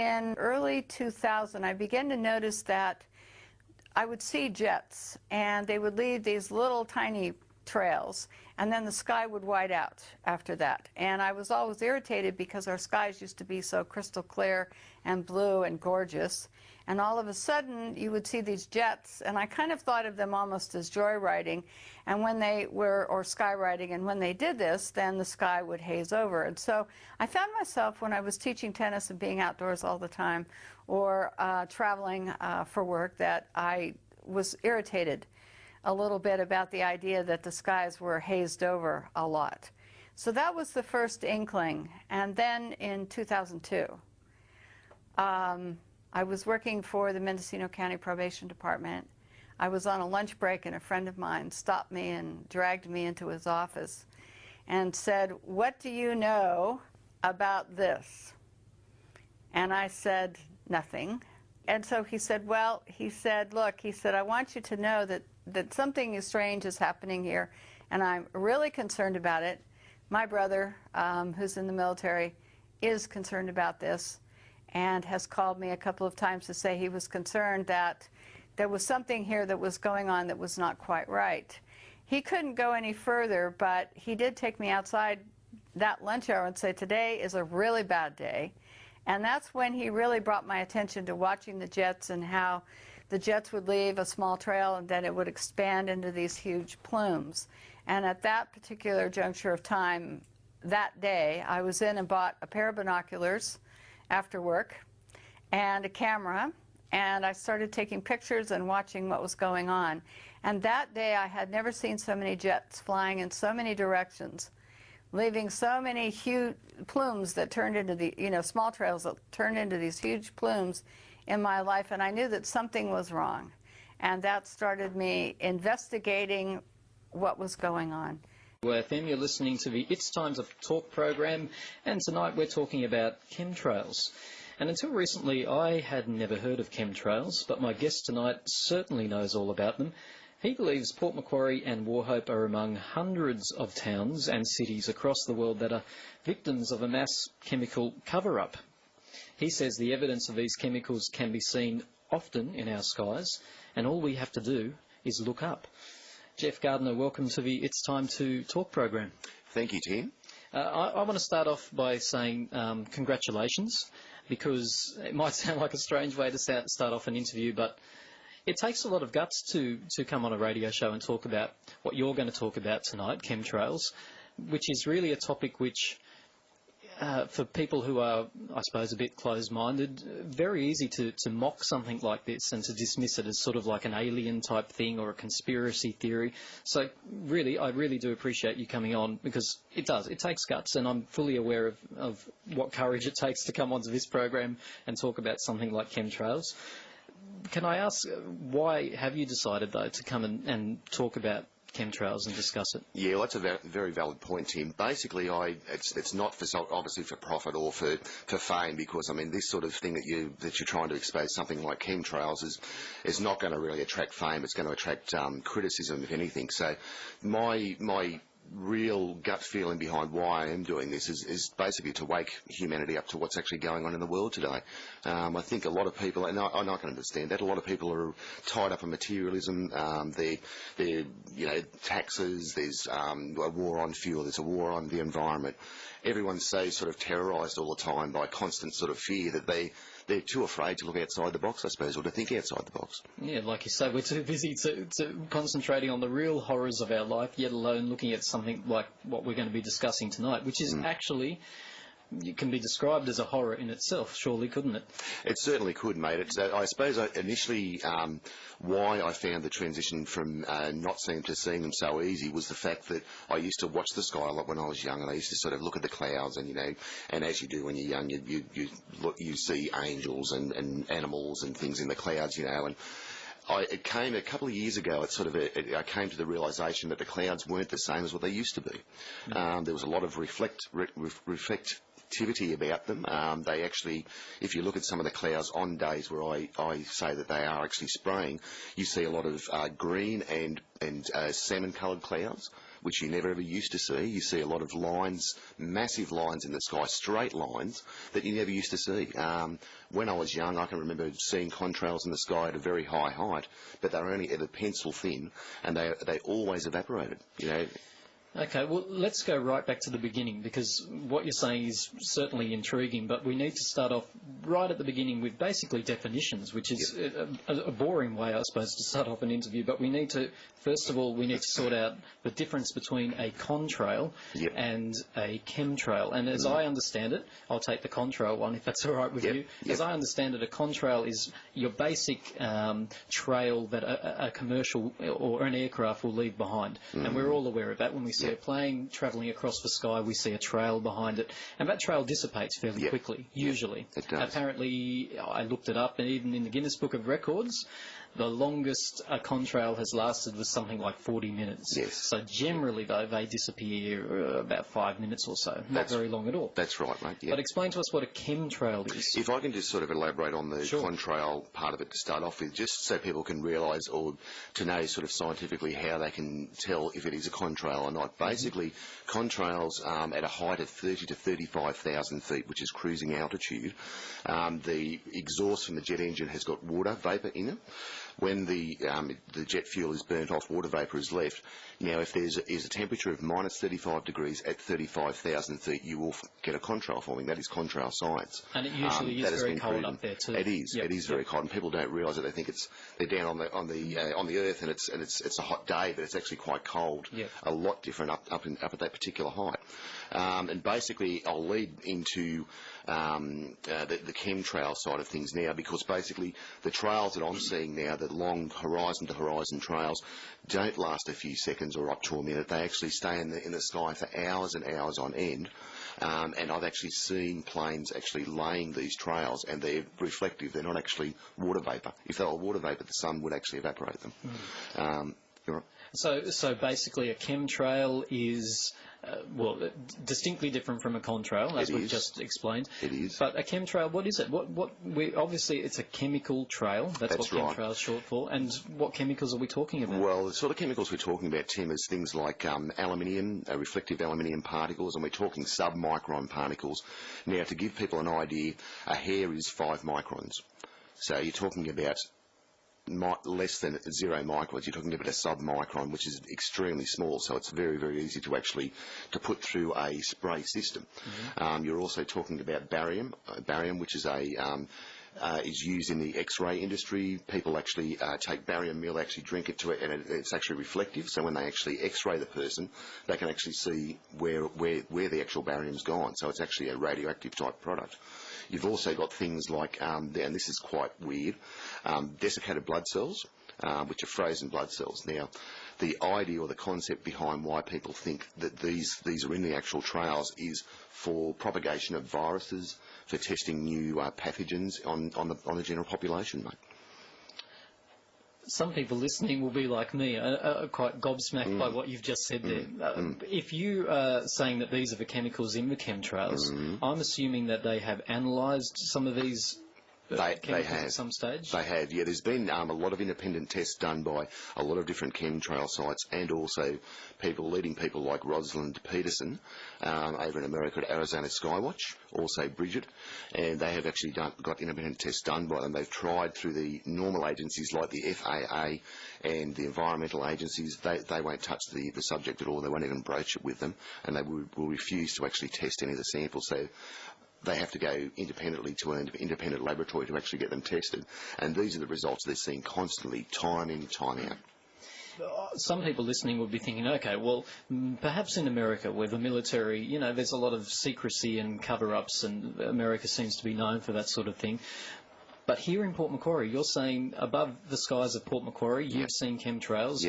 In early 2000, I began to notice that I would see jets, and they would leave these little tiny trails, and then the sky would white out after that. And I was always irritated because our skies used to be so crystal clear and blue and gorgeous. And all of a sudden, you would see these jets, and I kind of thought of them almost as joyriding, and when they were, or skywriting, and when they did this, then the sky would haze over. And so I found myself, when I was teaching tennis and being outdoors all the time, or traveling for work, that I was irritated a little bit about the idea that the skies were hazed over a lot. So that was the first inkling. And then in 2002, I was working for the Mendocino County Probation Department. I was on a lunch break, and a friend of mine stopped me and dragged me into his office and said, "What do you know about this?" And I said, "Nothing." And so he said, "Well," he said, "look," he said, "I want you to know that something strange is happening here, and I'm really concerned about it. My brother, who's in the military, is concerned about this, and has called me a couple of times to say he was concerned that there was something here that was going on that was not quite right." He couldn't go any further, but he did take me outside that lunch hour and say, "Today is a really bad day." And that's when he really brought my attention to watching the jets, and how the jets would leave a small trail and then it would expand into these huge plumes. And at that particular juncture of time, that day, I was in and bought a pair of binoculars after work and a camera, and I started taking pictures and watching what was going on. And that day I had never seen so many jets flying in so many directions, leaving so many huge plumes that turned into the, small trails that turned into these huge plumes in my life. And I knew that something was wrong. And that started me investigating what was going on. FM, you're listening to the It's Time to Talk program, and tonight we're talking about chemtrails. And until recently, I had never heard of chemtrails, but my guest tonight certainly knows all about them. He believes Port Macquarie and Wauchope are among hundreds of towns and cities across the world that are victims of a mass chemical cover-up. He says the evidence of these chemicals can be seen often in our skies, and all we have to do is look up. Jeff Gardner, welcome to the It's Time to Talk program. Thank you, Tim. I want to start off by saying congratulations, because it might sound like a strange way to start off an interview, but it takes a lot of guts to come on a radio show and talk about what you're going to talk about tonight, chemtrails, which is really a topic which, for people who are, I suppose, a bit closed-minded, very easy to mock something like this and to dismiss it as sort of like an alien type thing or a conspiracy theory. So really, I really do appreciate you coming on, because it takes guts, and I'm fully aware of what courage it takes to come onto this program and talk about something like chemtrails. Can I ask, why have you decided, though, to come and talk about chemtrails and discuss it? Yeah, well, that's a very valid point, Tim. Basically, it's not obviously for profit or for fame, because I mean this sort of thing that you're trying to expose, something like chemtrails, is not going to really attract fame. It's going to attract criticism, if anything. So my real gut feeling behind why I am doing this is basically to wake humanity up to what's actually going on in the world today. I think a lot of people, and I can understand that, a lot of people are tied up in materialism. They're taxes, there's a war on fuel, there's a war on the environment. Everyone's so sort of terrorised all the time by constant sort of fear that they're too afraid to look outside the box, I suppose, or to think outside the box. Yeah, like you say, we're too busy to concentrating on the real horrors of our life, yet alone looking at something like what we're going to be discussing tonight, which is actually, it can be described as a horror in itself, surely, couldn't it? It certainly could, mate. I suppose initially why I found the transition from not seeing to seeing them so easy was the fact that I used to watch the sky a lot when I was young, and I used to sort of look at the clouds, and and as you do when you're young, you see angels and animals and things in the clouds, and it came a couple of years ago. I came to the realisation that the clouds weren't the same as what they used to be. There was a lot of reflectivity about them. They actually, if you look at some of the clouds on days where I say that they are actually spraying, you see a lot of green and salmon-coloured clouds. which you never ever used to see. You see a lot of lines, massive lines in the sky, straight lines that you never used to see. When I was young, I can remember seeing contrails in the sky at a very high height, but they were only ever pencil thin, and they always evaporated. You know. Okay, well, let's go right back to the beginning, because what you're saying is certainly intriguing, but we need to start off right at the beginning with basically definitions, which is a boring way, I suppose, to start off an interview, but we need to, first of all, we need to sort out the difference between a contrail and a chemtrail. And as I understand it, I'll take the contrail one, if that's all right with you. As I understand it, a contrail is your basic trail that a commercial or an aircraft will leave behind, and we're all aware of that. When we see a plane travelling across the sky, we see a trail behind it, and that trail dissipates fairly quickly, usually. It does. Apparently, I looked it up, and even in the Guinness Book of Records, the longest a contrail has lasted was something like 40 minutes. Yes. So generally, though, they disappear about 5 minutes or so. Not very long at all. That's right, mate. Yeah. But explain to us what a chemtrail is. If I can just sort of elaborate on the contrail part of it to start off with, just so people can realise or to know sort of scientifically how they can tell if it is a contrail or not. Basically, contrails at a height of 30 to 35,000 feet, which is cruising altitude, the exhaust from the jet engine has got water vapour in it. When the jet fuel is burnt off, water vapour is left. Now, if there's a temperature of minus 35 degrees at 35,000 feet, you will get a contrail forming. That is contrail science. And it usually is very cold up there too. It is. It is very cold, and people don't realise it. They think they're down on the earth, and it's a hot day, but it's actually quite cold. A lot different up at that particular height. And basically, I'll lead into the chemtrail side of things now, because basically the trails that I'm seeing now, the long horizon-to-horizon trails, don't last a few seconds or up to a minute. They actually stay in the sky for hours and hours on end. And I've actually seen planes actually laying these trails, and they're reflective. They're not actually water vapour. If they were water vapour, the sun would actually evaporate them. So basically a chemtrail is, distinctly different from a contrail, as we've just explained. It is. But a chemtrail, what is it? Obviously, it's a chemical trail. That's what chemtrail is short for. And what chemicals are we talking about? Well, the sort of chemicals we're talking about, Tim, is things like aluminium, reflective aluminium particles, and we're talking submicron particles. Now, to give people an idea, a hair is 5 microns. So you're talking about less than 0 microns. You're talking about a submicron, which is extremely small, so it's very, very easy to put through a spray system. You're also talking about barium, which is is used in the X-ray industry. People actually take barium meal, actually drink it and it's actually reflective. So when they actually X-ray the person, they can actually see where the actual barium's gone. So it's actually a radioactive type product. You've also got things like, and this is quite weird, desiccated blood cells, which are frozen blood cells. Now, the idea or the concept behind why people think that these are in the actual trails is for propagation of viruses, for testing new pathogens on the general population, mate. Some people listening will be like me, quite gobsmacked by what you've just said there. If you are saying that these are the chemicals in the chemtrails, I'm assuming that they have analysed some of these chemicals at some stage? They have, yeah. There's been a lot of independent tests done by a lot of different chemtrail sites, and also leading people like Rosalind Peterson over in America at Arizona Skywatch, also Bridget, and they have actually got independent tests done by them. They've tried through the normal agencies like the FAA and the environmental agencies. They won't touch the subject at all. They won't even broach it with them, and they will refuse to actually test any of the samples. So they have to go independently to an independent laboratory to actually get them tested. And these are the results they're seeing constantly, time in, time out. Some people listening would be thinking, okay, well, perhaps in America, where the military, there's a lot of secrecy and cover-ups, and America seems to be known for that sort of thing. But here in Port Macquarie, you're saying above the skies of Port Macquarie, you've seen chemtrails.